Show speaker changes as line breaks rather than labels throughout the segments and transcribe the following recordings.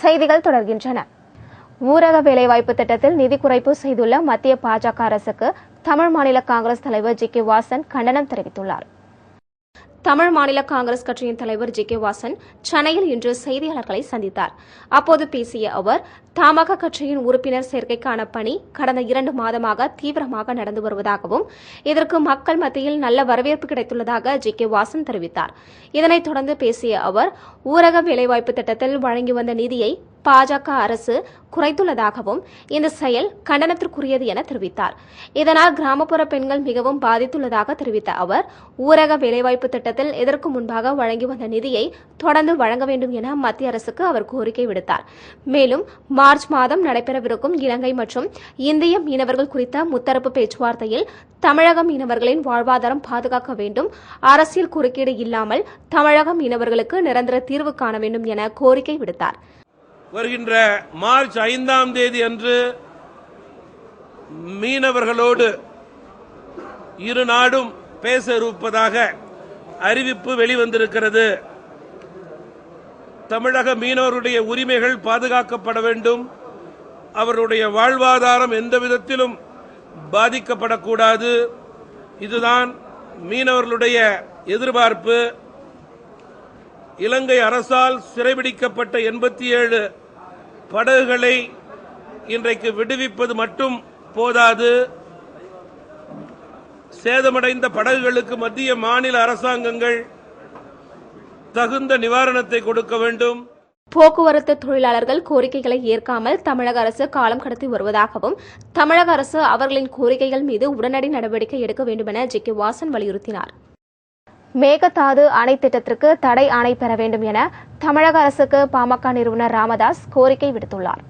செய்திகள் தொடர்கின்றன. ஊரக வேலைவாய்ப்பு திட்டத்தில் நிதி குறைப்பு செய்துள்ள மத்திய பாஜக அரசுக்கு தமிழ் மாநில காங்கிரஸ் தலைவர் ஜி.கே. வாசன் கண்டனம் தெரிவித்துள்ளார். தமிழ் மாநில காங்கிரஸ் கட்சியின் தலைவர் ஜி.கே. வாசன் சென்னையில் இன்று செய்தியாளர்களை சந்தித்தார். அப்போது பேசிய அவர், தமாக கட்சியின் உறுப்பினர் சேர்க்கைக்கான பணி கடந்த 2 மாதமாக தீவிரமாக நடந்து வருவதாகவும் இதற்கு மக்கள் மத்தியில் நல்ல வரவேற்பு கிடைத்துள்ளதாக ஜி.கே. வாசன் தெரிவித்தார். இதனைத் தொடர்ந்து பேசிய அவர், ஊரக வேலைவாய்ப்பு திட்டத்தில் வழங்கி வந்த நிதியை பாஜக அரசு குறைத்துள்ளதாகவும் இந்த செயல் கண்டனத்திற்குரியது என தெரிவித்தார். இதனால் கிராமப்புற பெண்கள் மிகவும் பாதித்துள்ளதாக தெரிவித்த அவர், ஊரக வேலைவாய்ப்பு திட்டத்தில் இதற்கு முன்பாக வழங்கி வந்த நிதியை தொடர்ந்து வழங்க வேண்டும் என மத்திய அரசுக்கு அவர் கோரிக்கை விடுத்தார். மேலும் மார்ச் மாதம் நடைபெறவிருக்கும் இலங்கை மற்றும் இந்திய மீனவர்கள் குறித்த முத்தரப்பு பேச்சுவார்த்தையில் தமிழக மீனவர்களின் வாழ்வாதாரம் பாதுகாக்க வேண்டும், அரசியல் குறுக்கீடு இல்லாமல் தமிழக மீனவர்களுக்கு நிரந்தர தீர்வு காண வேண்டும் என கோரிக்கை விடுத்தார்.
வருகின்ற மார்ச் 5ஆம் தேதி அன்று மீனவர்களோடு இரு நாடும் பேச இருப்பதாக அறிவிப்பு வெளிவந்திருக்கிறது. தமிழக மீனவருடைய உரிமைகள் பாதுகாக்கப்பட வேண்டும், அவருடைய வாழ்வாதாரம் எந்த விதத்திலும் பாதிக்கப்படக்கூடாது. இதுதான் மீனவர்களுடைய எதிர்பார்ப்பு. இலங்கை அரசால் சிறைபிடிக்கப்பட்ட 87 படகுகளை இன்றைக்கு விடுவிப்பது மட்டும் போதாது. சேதமடைந்த படகுகளுக்கு மத்திய மாநில அரசாங்கங்கள் தகுந்த நிவாரணத்தை கொடுக்க வேண்டும்.
போக்குவரத்து தொழிலாளர்கள் கோரிக்கைகளை ஏற்காமல் தமிழக அரசு காலம் கடத்தி வருவதாகவும் தமிழக அரசு அவர்களின் கோரிக்கைகள் மீது உடனடி நடவடிக்கை எடுக்க வேண்டும் என ஜி.கே. வாசன் வலியுறுத்தினார். மேகதாது அணை திட்டத்திற்கு தடை ஆணை பெற வேண்டும் என தமிழக அரசுக்கு பாமக நிறுவனர் ராமதாஸ் கோரிக்கை விடுத்துள்ளார்.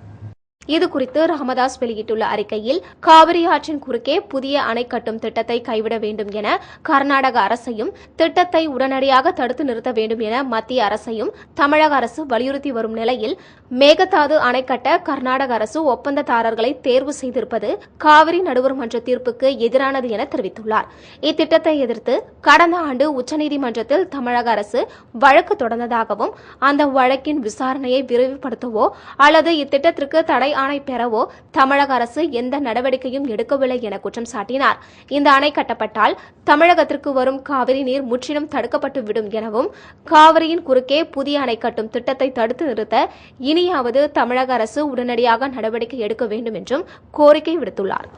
இதுகுறித்து ராமதாஸ் வெளியிட்டுள்ள அறிக்கையில், காவிரி ஆற்றின் குறுக்கே புதிய அணை கட்டும் திட்டத்தை கைவிட வேண்டும் என கர்நாடக அரசையும், திட்டத்தை உடனடியாக தடுத்து நிறுத்த வேண்டும் என மத்திய அரசையும் தமிழக அரசு வலியுறுத்தி வரும் நிலையில், மேகதாது அணை கட்ட கர்நாடக அரசு ஒப்பந்ததாரர்களை தேர்வு செய்திருப்பது காவிரி நடுவர் மன்ற தீர்ப்புக்கு எதிரானது என தெரிவித்துள்ளார். இத்திட்டத்தை எதிர்த்து கடந்த ஆண்டு உச்சநீதிமன்றத்தில் தமிழக அரசு வழக்கு தொடர்ந்ததாகவும், அந்த வழக்கின் விசாரணையை விரைவுபடுத்தவோ அல்லது இத்திட்டத்திற்கு தடை ஆணை பெறவோ தமிழக அரசு எந்த நடவடிக்கையும் எடுக்கவில்லை என குற்றம் சாட்டினார். இந்த அணை கட்டப்பட்டால் தமிழகத்திற்கு வரும் காவிரி நீர் முற்றிலும் தடுக்கப்பட்டுவிடும் எனவும், காவிரியின் குறுக்கே புதிய அணை கட்டும் திட்டத்தை தடுத்து நிறுத்த இனியாவது தமிழக அரசு உடனடியாக நடவடிக்கை எடுக்க வேண்டும் என்றும் கோரிக்கை விடுத்துள்ளார்.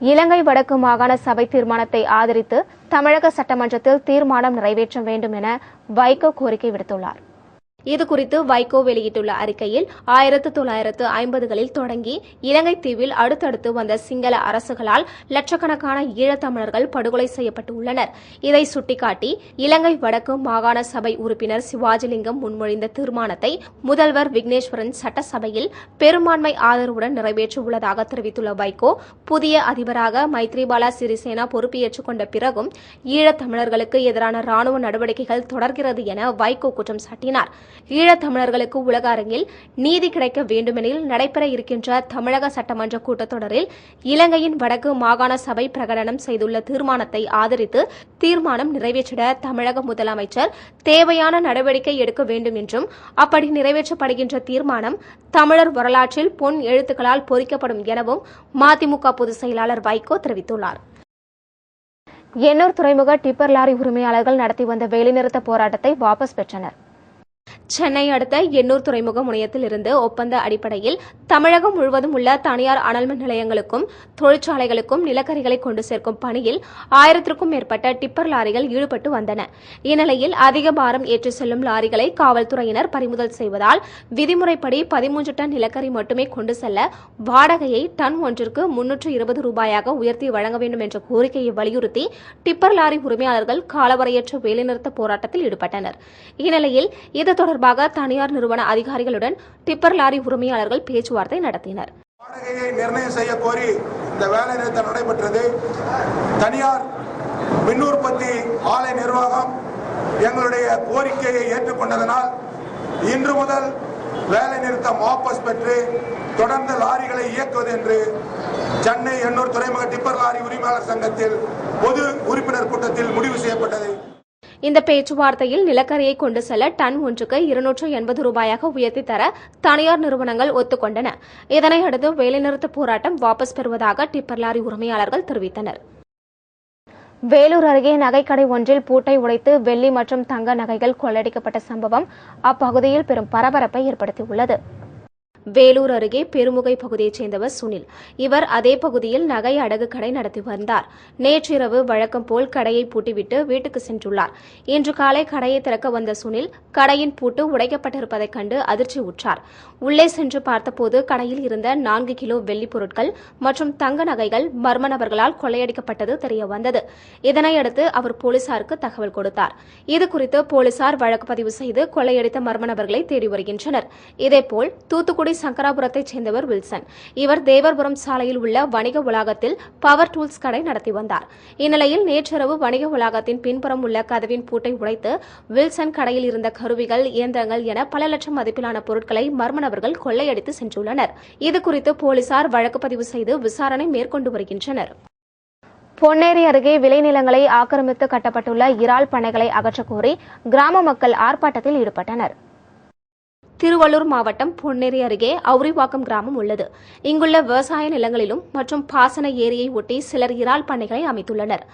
இலங்கை வடக்கு மாகாண சபை தீர்மானத்தை ஆதரித்து தமிழக சட்டமன்றத்தில் தீர்மானம் நிறைவேற்ற வேண்டும் என வைகோ கோரிக்கை விடுத்துள்ளார். இதுகுறித்து வைகோ வெளியிட்டுள்ள அறிக்கையில், 1950களில் தொடங்கி இலங்கை தீவில் அடுத்தடுத்து வந்த சிங்கள அரசுகளால் லட்சக்கணக்கான ஈழத்தமிழர்கள் படுகொலை செய்யப்பட்டு உள்ளனர். இதை சுட்டிக்காட்டி இலங்கை வடக்கு மாகாண சபை உறுப்பினர் சிவாஜிலிங்கம் முன்மொழிந்த தீர்மானத்தை முதல்வர் விக்னேஸ்வரன் சட்டசபையில் பெரும்பான்மை ஆதரவுடன் நிறைவேற்ற உள்ளதாக தெரிவித்துள்ள வைகோ, புதிய அதிபராக மைத்ரிபால சிறிசேனா பொறுப்பேற்றுக் கொண்ட பிறகும் ஈழத்தமிழர்களுக்கு எதிரான ராணுவ நடவடிக்கைகள் தொடர்கிறது என வைகோ குற்றம் சாட்டினார். ஈழத்தமிழர்களுக்கு உலக அரங்கில் நீதி கிடைக்க வேண்டுமெனில் நடைபெற இருக்கின்ற தமிழக சட்டமன்ற கூட்டத்தொடரில் இலங்கையின் வடக்கு மாகாண சபை பிரகடனம் செய்துள்ள தீர்மானத்தை ஆதரித்து தீர்மானம் நிறைவேற்றிட தமிழக முதலமைச்சர் தேவையான நடவடிக்கை எடுக்க வேண்டும் என்றும், அப்படி நிறைவேற்றப்படுகின்ற தீர்மானம் தமிழர் வரலாற்றில் பொன் எழுத்துக்களால் பொறிக்கப்படும் எனவும் மதிமுக பொதுச் செயலாளர் வைகோ தெரிவித்துள்ளார். எண்ணூர் துறைமுக டிப்பர் லாரி உரிமையாளர்கள் நடத்தி வந்த வேலைநிறுத்த போராட்டத்தை வாபஸ் பெற்றனர். சென்னை அடுத்த எண்ணூர் துறைமுக முனையத்தில் இருந்து ஒப்பந்த அடிப்படையில் தமிழகம் முழுவதும் உள்ள தனியார் அனல்மின் நிலையங்களுக்கும் தொழிற்சாலைகளுக்கும் நிலக்கரிகளை கொண்டு சேர்க்கும் பணியில் 1000க்கும் மேற்பட்ட டிப்பர் லாரிகள் ஈடுபட்டு வந்தன. இந்நிலையில் அதிக பாரம் ஏற்றி செல்லும் லாரிகளை காவல்துறையினர் பறிமுதல் செய்வதால் விதிமுறைப்படி 13 டன் நிலக்கரி மட்டுமே கொண்டு செல்ல வாடகையை டன் ஒன்றிற்கு 320 ரூபாயாக உயர்த்தி வழங்க வேண்டும் என்ற கோரிக்கையை வலியுறுத்தி டிப்பர் லாரி உரிமையாளர்கள் காலவரையற்ற வேலைநிறுத்த போராட்டத்தில் ஈடுபட்டனர். இந்நிலையில் இது தொடர்பாக தனியார் நிறுவன அதிகாரிகளுடன் டிப்பர் லாரி உரிமையாளர்கள் பேச்சுவார்த்தை நடத்தினர்.
வாடகையை நிர்ணயம் செய்ய கோரி இந்த வேலை நிறுத்தம் நடைபெற்றது. தனியார் மின் உற்பத்தி ஆலை நிர்வாகம் எங்களுடைய கோரிக்கையை ஏற்றுக்கொண்டதனால் இன்று முதல் வேலை நிறுத்தம் வாபஸ் பெற்று தொடர்ந்து லாரிகளை இயக்குவது என்று சென்னை எண்ணூர் துறைமுக டிப்பர் லாரி உரிமையாளர் சங்கத்தில் பொது உறுப்பினர் கூட்டத்தில் முடிவு செய்யப்பட்டது.
இந்த பேச்சுவார்த்தையில் நிலக்கரியை கொண்டு செல்ல டன் ஒன்றுக்கு 280 ரூபாயாக உயர்த்தி தர தனியார் நிறுவனங்கள் ஒத்துக்கொண்டன. இதனையடுத்து வேலைநிறுத்த போராட்டம் வாபஸ் பெறுவதாக டிப்பர் லாரி உரிமையாளர்கள் தெரிவித்தனர். வேலூர் அருகே நகைக்கடை ஒன்றில் பூட்டை உடைத்து வெள்ளி மற்றும் தங்க நகைகள் கொள்ளையடிக்கப்பட்ட சம்பவம் அப்பகுதியில் பெரும் பரபரப்பை ஏற்படுத்தியுள்ளது. வேலூர் அருகே பெருமுகை பகுதியைச் சேர்ந்தவர் சுனில். இவர் அதே பகுதியில் நகை அடகு கடை நடத்தி வந்தார். நேற்றிரவு வழக்கம் போல் கடையை பூட்டிவிட்டு வீட்டுக்கு சென்றுள்ளார். இன்று காலை கடையை திறக்க வந்த சுனில் கடையின் பூட்டு உடைக்கப்பட்டிருப்பதைக் கண்டு அதிர்ச்சியுற்றார். உள்ளே சென்று பார்த்தபோது கடையில் இருந்த 4 கிலோ வெள்ளிப் பொருட்கள் மற்றும் தங்க நகைகள் மர்ம நபர்களால் கொள்ளையடிக்கப்பட்டது தெரியவந்தது. இதனையடுத்து அவர் போலீசாருக்கு தகவல் கொடுத்தார். இதுகுறித்து போலீசார் வழக்கு பதிவு செய்து கொள்ளையடித்த மர்ம நபர்களை தேடி வருகின்றனர். இதேபோல் தூத்துக்குடி சங்கராபுரத்தைச் சேர்ந்தவர் வில்சன். இவர் தேவர்புரம் சாலையில் உள்ள வணிக வளாகத்தில் பவர் டூல்ஸ் கடை நடத்தி வந்தார். இந்நிலையில் நேற்றிரவு வணிக வளாகத்தின் பின்புறம் உள்ள கதவின் பூட்டை உடைத்து வில்சன் கடையில் இருந்த கருவிகள், இயந்திரங்கள் என பல லட்சம் மதிப்பிலான பொருட்களை மர்ம நபர்கள் கொள்ளையடித்து சென்றுள்ளனர். இதுகுறித்து போலீசார் வழக்கு பதிவு செய்து விசாரணை மேற்கொண்டு வருகின்றனர். பொன்னேரி அருகே விளைநிலங்களை ஆக்கிரமித்து கட்டப்பட்டுள்ள இறால் பண்ணைகளை அகற்றக்கோரி கிராம மக்கள் ஆர்ப்பாட்டத்தில் ஈடுபட்டனர். திருவள்ளூர் மாவட்டம் பொன்னேரி அருகே அவுரிவாக்கம் கிராமம் உள்ளது. இங்குள்ள விவசாய நிலங்களிலும் மற்றும் பாசன ஏரியை ஒட்டி சிலர் இறால் பண்ணைகளை அமைத்துள்ளனர்.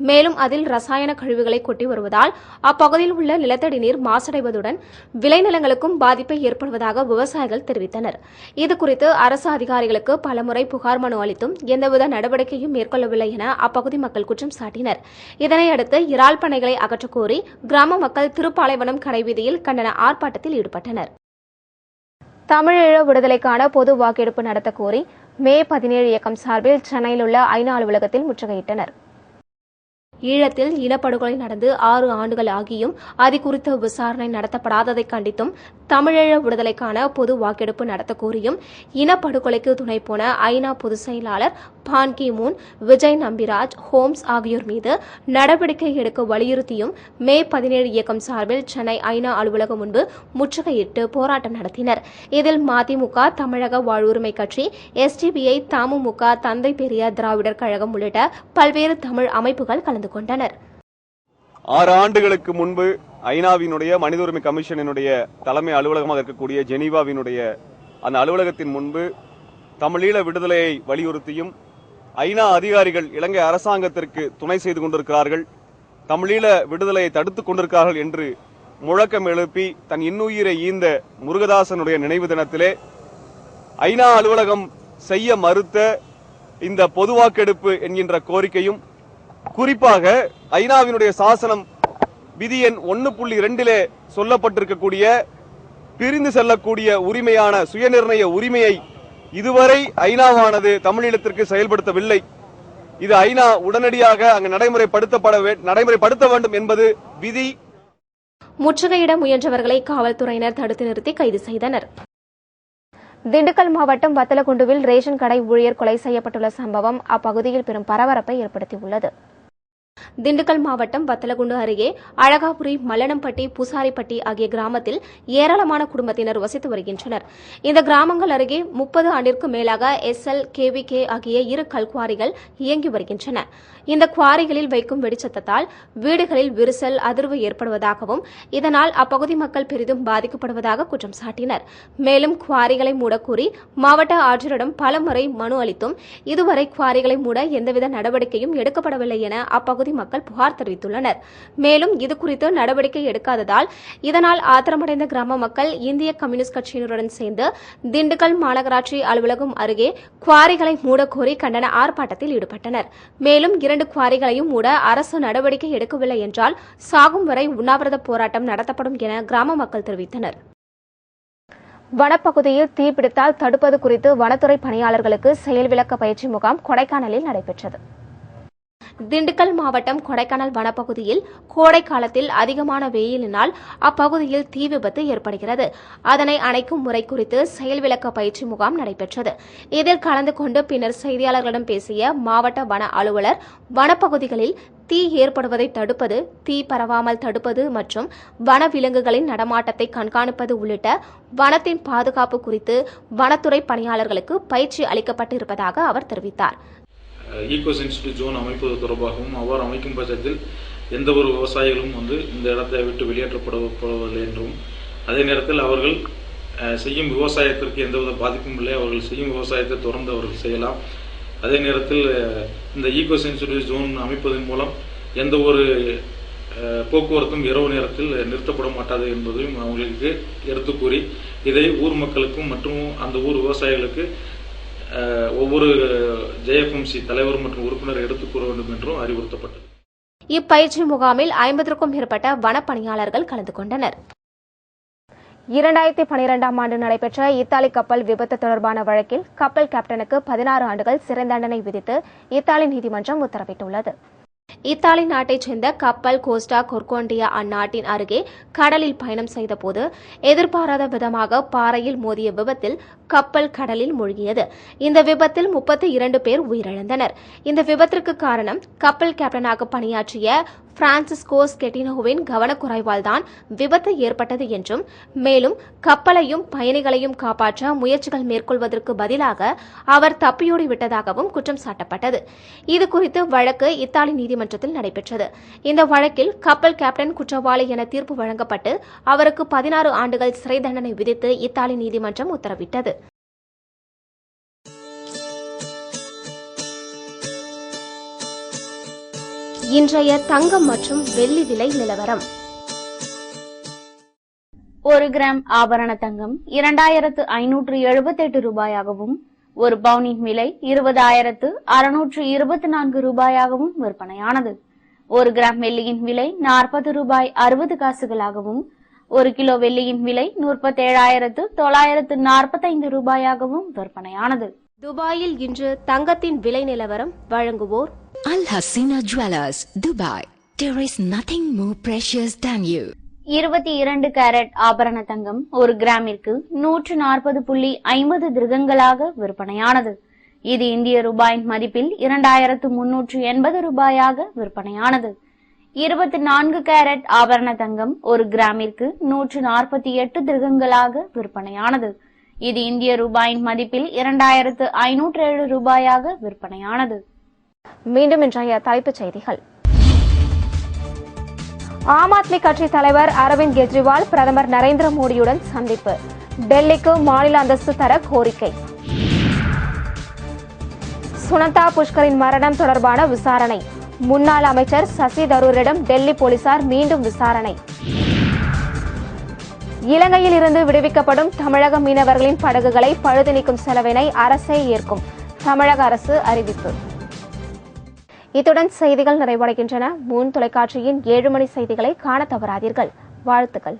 மேலும் அதில் ரசாயன கழிவுகளை கொட்டி வருவதால் அப்பகுதியில் உள்ள நிலத்தடி நீர் மாசடைவதுடன் விளைநிலங்களுக்கும் பாதிப்பை ஏற்படுவதாக விவசாயிகள் தெரிவித்தனர். இதுகுறித்து அரசு அதிகாரிகளுக்கு பலமுறை புகார் மனு அளித்தும் எந்தவித நடவடிக்கையும் மேற்கொள்ளவில்லை என அப்பகுதி மக்கள் குற்றம் சாட்டினர். இதனையடுத்து இறால் பண்ணைகளை அகற்றக்கோரி கிராம மக்கள் திருப்பாலைவனம் கடைவீதியில் கண்டன ஆர்ப்பாட்டத்தில் ஈடுபட்டனர். தமிழீழ விடுதலைக்கான பொது வாக்கெடுப்பு நடத்த கோரி மே 17 இயக்கம் சார்பில் சென்னையில் உள்ள ஐநா அலுவலகத்தில் முற்றுகையிட்டனர். ஈழத்தில் இனப்படுகொலை நடந்து 6 ஆண்டுகள் ஆகியும் அது குறித்த விசாரணை நடத்தப்படாததை கண்டித்தும் தமிழீழ விடுதலைக்கான பொது வாக்கெடுப்பு நடத்த கோரியும் இனப்படுகொலைக்கு துணை போன ஐநா பொதுச் செயலாளர் பான் Ki Moon, Vijay Nambiraj, Holmes ஆகியோர் மீது நடவடிக்கை எடுக்க வலியுறுத்தியும் மே 17 இயக்கம் சார்பில் சென்னை ஐநா அலுவலகம் முன்பு முற்றுகையிட்டு போராட்டம் நடத்தினர். இதில் மதிமுக, தமிழக வாழ்வுரிமை கட்சி, SDPI, தமுமுக, தந்தை பெரியார் திராவிடர் கழகம் உள்ளிட்ட பல்வேறு தமிழ் அமைப்புகள் கலந்து கொண்டனர்.
6 ஆண்டுகளுக்கு முன்பு ஐநாவினுடைய மனித உரிமை கமிஷனினுடைய தலைமை அலுவலகமாக இருக்கக்கூடிய ஜெனீவாவினுடைய அந்த அலுவலகத்தின் முன்பு தமிழீழ விடுதலையை வலியுறுத்தியும் ஐநா அதிகாரிகள் இலங்கை அரசாங்கத்திற்கு துணை செய்து கொண்டிருக்கிறார்கள், தமிழீழ விடுதலையை தடுத்துக் கொண்டிருக்கிறார்கள் என்று முழக்கம் எழுப்பி தன் இன்னுயிரை ஈந்த முருகதாசனுடைய நினைவு தினத்திலே ஐநா அலுவலகம் செய்ய மறுத்த இந்த பொது வாக்கெடுப்பு என்கின்ற கோரிக்கையும், குறிப்பாக ஐநாவினுடைய சாசனம் விதி எண் 1.2 சொல்லப்பட்டிருக்கக்கூடிய பிரிந்து செல்லக்கூடிய உரிமையான சுயநிர்ணய உரிமையை இதுவரை ஐநாவானது தமிழீழத்திற்கு செயல்படுத்தவில்லை. இது ஐநா உடனடியாக அங்கு நடைமுறைப்படுத்த வேண்டும் என்பது விதி.
முற்றுகையிட முயன்றவர்களை காவல்துறையினர் தடுத்து நிறுத்தி கைது செய்தனர். திண்டுக்கல் மாவட்டம் வத்தலகுண்டுவில் ரேஷன் கடை ஊழியர் கொலை செய்யப்பட்டுள்ள சம்பவம் அப்பகுதியில் பெரும் பரபரப்பை ஏற்படுத்தியுள்ளது. திண்டுக்கல் மாவட்டம் வத்தலகுண்டு அருகே அழகாபுரி, மல்லனம்பட்டி, பூசாரிப்பட்டி ஆகிய கிராமத்தில் ஏராளமான குடும்பத்தினர் வசித்து வருகின்றனர். இந்த கிராமங்கள் அருகே 30 ஆண்டிற்கு மேலாக SL, KVK ஆகிய 2 கல்குவாரிகள் இயங்கி வருகின்றன. இந்த குவாரிகளில் வைக்கும் வெடிச்சத்தத்தால் வீடுகளில் விரிசல், அதிர்வு ஏற்படுவதாகவும் இதனால் அப்பகுதி மக்கள் பெரிதும் பாதிக்கப்படுவதாக குற்றம் சாட்டினர். மேலும் குவாரிகளை மூடக்கூறி மாவட்ட ஆட்சியரிடம் பலமுறை மனு அளித்தும் இதுவரை குவாரிகளை மூட எந்தவித நடவடிக்கையும் எடுக்கப்படவில்லை என அப்பகுதி மக்கள் புகார் தெரிவித்துள்ளனர். மேலும் இதுகுறித்து நடவடிக்கை எடுக்காததால் இதனால் ஆத்திரமடைந்த கிராம மக்கள் இந்திய கம்யூனிஸ்ட் கட்சியினருடன் சேர்ந்து திண்டுக்கல் மாநகராட்சி அலுவலகம் அருகே குவாரிகளை மூடக்கோரி கண்டன ஆர்ப்பாட்டத்தில் ஈடுபட்டனர். மேலும் 2 குவாரிகளையும் மூட அரசு நடவடிக்கை எடுக்கவில்லை என்றால் சாகும் வரை உண்ணாவிரத போராட்டம் நடத்தப்படும் என கிராம மக்கள் தெரிவித்தனர். வனப்பகுதியில் தீப்பிடித்தால் தடுப்பது குறித்து வனத்துறை பணியாளர்களுக்கு செயல் விளக்க பயிற்சி முகாம் கொடைக்கானலில் நடைபெற்றது. திண்டுக்கல் மாவட்டம் கொடைக்கானல் வனப்பகுதியில் கோடை காலத்தில் அதிகமான வெயிலினால் அப்பகுதியில் தீ விபத்து ஏற்படுகிறது. அதனை அணைக்கும் முறை குறித்து செயல் விளக்க பயிற்சி முகாம் நடைபெற்றது. இதில் கலந்து கொண்டு பின்னர் செய்தியாளர்களிடம் பேசிய மாவட்ட வன அலுவலர், வனப்பகுதிகளில் தீ ஏற்படுவதை தடுப்பது, தீ பரவாமல் தடுப்பது மற்றும் வனவிலங்குகளின் நடமாட்டத்தை கண்காணிப்பது உள்ளிட்ட வனத்தின் பாதுகாப்பு குறித்து வனத்துறை பணியாளர்களுக்கு பயிற்சி அளிக்கப்பட்டிருப்பதாக அவர் தெரிவித்தார்.
ஈகோ சென்சிட்டிவ் ஜோன் அமைப்பது தொடர்பாகவும் அவ்வாறு அமைக்கும் பட்சத்தில் எந்த ஒரு விவசாயிகளும் இந்த இடத்தை விட்டு வெளியேற்றப்படுவதில்லை என்றும், அதே நேரத்தில் அவர்கள் செய்யும் விவசாயத்திற்கு எந்தவித பாதிப்பும் இல்லை. அவர்கள் செய்யும் விவசாயத்தை தொடர்ந்து அவர்கள் செய்யலாம். அதே நேரத்தில் இந்த ஈகோ சென்சிட்டிவ் ஜோன் அமைப்பதன் மூலம் எந்த ஒரு போக்குவரத்தும் இரவு நேரத்தில் நிறுத்தப்பட மாட்டாது என்பதையும் அவங்களுக்கு எடுத்து கூறி, இதை ஊர் மக்களுக்கும் மற்றும் அந்த ஊர் விவசாயிகளுக்கு ஒவ்வொரு ஜேஎஃப்எம்சி தலைவர் மற்றும் உறுப்பினர் எடுத்துக் கூற வேண்டும் என்றும் அறிவுறுத்தப்பட்டது.
இப்பயிற்சி முகாமில் 50க்கும் மேற்பட்ட வனப்பணியாளர்கள் கலந்து கொண்டனர். 2012ஆம் ஆண்டு நடைபெற்ற இத்தாலி கப்பல் விபத்து தொடர்பான வழக்கில் கப்பல் கேப்டனுக்கு 16 ஆண்டுகள் சிறை தண்டனை விதித்து இத்தாலி நீதிமன்றம் உத்தரவிட்டுள்ளது. இத்தாலி நாட்டைச் சேர்ந்த கப்பல் கோஸ்டா கொர்கோண்டியா அந்நாட்டின் அருகே கடலில் பயணம் செய்தபோது எதிர்பாராத விதமாக பாறையில் மோதிய விபத்தில் கப்பல் கடலில் மூழ்கியது. இந்த விபத்தில் 32 பேர் உயிரிழந்தனர். இந்த விபத்திற்கு காரணம் கப்பல் கேப்டனாக பணியாற்றிய பிரான்சிஸ்கோ ஸ்கெட்டினோவின் கவனக்குறைவால் தான் விபத்து ஏற்பட்டது என்றும், மேலும் கப்பலையும் பயணிகளையும் காப்பாற்ற முயற்சிகள் மேற்கொள்வதற்கு பதிலாக அவர் தப்பியோடி விட்டதாகவும் குற்றம் சாட்டப்பட்டது. இதுகுறித்து வழக்கு இத்தாலி நீதிமன்றத்தில் நடைபெற்றது. இந்த வழக்கில் கப்பல் கேப்டன் குற்றவாளி என தீர்ப்பு வழங்கப்பட்டு அவருக்கு 16 ஆண்டுகள் சிறை தண்டனை விதித்து இத்தாலி நீதிமன்றம் உத்தரவிட்டது. இன்றைய தங்கம் மற்றும் வெள்ளி விலை நிலவரம்.
1 கிராம் ஆபரண தங்கம் 2578 ரூபாயாகவும், 1 பவுனின் விலை 20,624 ரூபாயாகவும் விற்பனையானது. 1 கிராம் வெள்ளியின் விலை 40 ரூபாய் 60 காசுகளாகவும், 1 கிலோ வெள்ளியின் விலை 37,945 ரூபாயாகவும் விற்பனையானது.
துபாயில் இன்று தங்கத்தின் விலை நிலவரம் வழங்குவோர்
Al Hasina Jewelers, Dubai. There is nothing more precious than you.
22 carrot ஆபரண தங்கம் 1 கிராமிற்கு 140.50 திரகங்களாக விற்பனையானது. இது இந்திய ரூபாயின் மதிப்பில் 2380 ரூபாயாக விற்பனையானது. 24 கேரட் ஆபரண தங்கம் 1 கிராமிற்கு 148 திரகங்களாக விற்பனையானது. இது இந்திய ரூபாயின் மதிப்பில் 2507 ரூபாயாக விற்பனையானது.
மீண்டும் இன்றைய தலைப்புச் செய்திகள். ஆம் ஆத்மி கட்சி தலைவர் அரவிந்த் கெஜ்ரிவால் பிரதமர் நரேந்திர மோடியுடன் சந்திப்பு. டெல்லிக்கு மாநில அந்தஸ்து தர கோரிக்கை. சுனந்தா புஷ்கரின் மரணம் தொடர்பான விசாரணை. முன்னாள் அமைச்சர் சசி தரூரிடம் டெல்லி போலீசார் மீண்டும் விசாரணை. இலங்கையில் இருந்து விடுவிக்கப்படும் தமிழக மீனவர்களின் படகுகளை பழுது நீக்கும் செலவினை அரசே ஏற்கும். தமிழக அரசு அறிவிப்பு. இத்துடன் செய்திகள் நிறைவடைகின்றன. மூன் தொலைக்காட்சியின் 7 மணி செய்திகளை காண தவறாதீர்கள். வாழ்த்துக்கள்.